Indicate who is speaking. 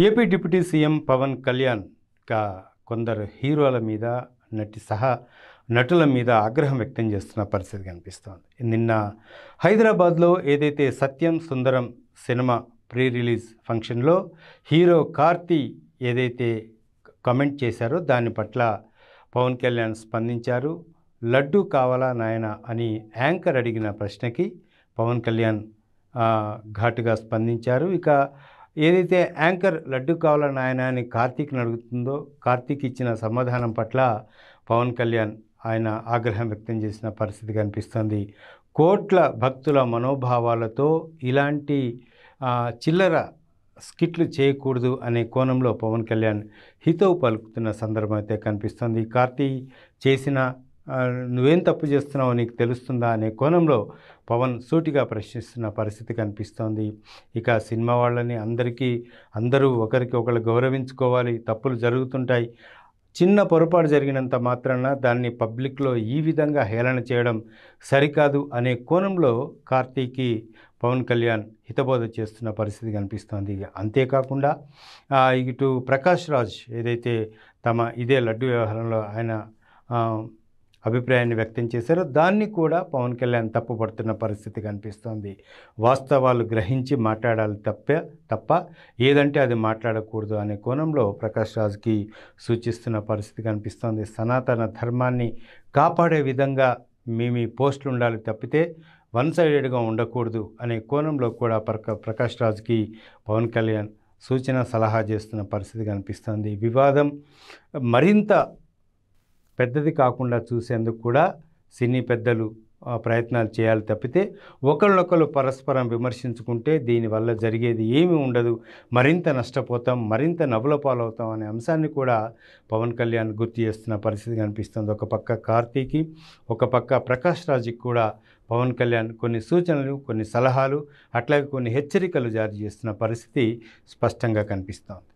Speaker 1: AP deputy CM Pawan Kalyan కొందరు హీరోల మీద నటుల మీద ఆగ్రహం వ్యక్తం చేస్తున్న పరిస్థితి కనిపిస్తోంది. నిన్న హైదరాబాద్లో ఏదైతే సత్యం సుందరం సినిమా ప్రీ రిలీజ్ ఫంక్షన్లో హీరో కార్తీ ఏదైతే కామెంట్ చేశారో దాని పట్ల పవన్ కళ్యాణ్ స్పందించారు. లడ్డు కావాలా నాయన అని యాంకర్ అడిగిన ప్రశ్నకి పవన్ కళ్యాణ్ ఘాటుగా స్పందించారు. ఇక ఏదైతే యాంకర్ లడ్డు కావాలా నాయన అని కార్తీక్ని అడుగుతుందో కార్తీక్ ఇచ్చిన సమాధానం పట్ల పవన్ కళ్యాణ్ ఆయన ఆగ్రహం వ్యక్తం చేసిన పరిస్థితి కనిపిస్తుంది. కోట్ల భక్తుల మనోభావాలతో ఇలాంటి చిల్లర స్కిట్లు చేయకూడదు అనే కోణంలో పవన్ కళ్యాణ్ హితవు పలుకుతున్న సందర్భం అయితే కనిపిస్తుంది. కార్తీ చేసిన నువ్వేం తప్పు చేస్తున్నావో నీకు తెలుస్తుందా అనే కోణంలో పవన్ సూటిగా ప్రశ్నిస్తున్న పరిస్థితి కనిపిస్తోంది. ఇక సినిమా వాళ్ళని అందరూ ఒకరికి ఒకరు గౌరవించుకోవాలి, తప్పులు జరుగుతుంటాయి, చిన్న పొరపాటు జరిగినంత మాత్రాన దాన్ని పబ్లిక్లో ఈ విధంగా హేళన చేయడం సరికాదు అనే కోణంలో కార్తీకి పవన్ కళ్యాణ్ హితబోధ చేస్తున్న పరిస్థితి కనిపిస్తోంది. అంతేకాకుండా ఇటు ప్రకాష్ రాజ్ ఏదైతే ఇదే లడ్డు వ్యవహారంలో ఆయన అభిప్రాయాన్ని వ్యక్తం చేశారో దాన్ని కూడా పవన్ కళ్యాణ్ తప్పుపడుతున్న పరిస్థితి కనిపిస్తోంది. వాస్తవాలు గ్రహించి మాట్లాడాలి తప్ప ఏదంటే అది మాట్లాడకూడదు అనే కోణంలో ప్రకాష్ రాజ్కి సూచిస్తున్న పరిస్థితి కనిపిస్తోంది. సనాతన ధర్మాన్ని కాపాడే విధంగా మీ పోస్టులు ఉండాలి తప్పితే వన్ సైడెడ్గా ఉండకూడదు అనే కోణంలో కూడా ప్రకాష్ రాజ్కి పవన్ కళ్యాణ్ సూచన సలహా చేస్తున్న పరిస్థితి కనిపిస్తోంది. వివాదం మరింత పెద్దది కాకుండా చూసేందుకు కూడా సినీ పెద్దలు ప్రయత్నాలు చేయాలి తప్పితే ఒకళ్ళొకరు పరస్పరం విమర్శించుకుంటే దీనివల్ల జరిగేది ఏమీ ఉండదు, మరింత నష్టపోతాం, మరింత నవ్వుల పాలవుతాం అనే అంశాన్ని కూడా పవన్ కళ్యాణ్ గుర్తు చేస్తున్న పరిస్థితి కనిపిస్తుంది. ఒక పక్క కార్తీకి, ఒక పక్క ప్రకాష్ రాజ్కి కూడా పవన్ కళ్యాణ్ కొన్ని సూచనలు, కొన్ని సలహాలు, అట్లాగే కొన్ని హెచ్చరికలు జారీ చేస్తున్న పరిస్థితి స్పష్టంగా కనిపిస్తోంది.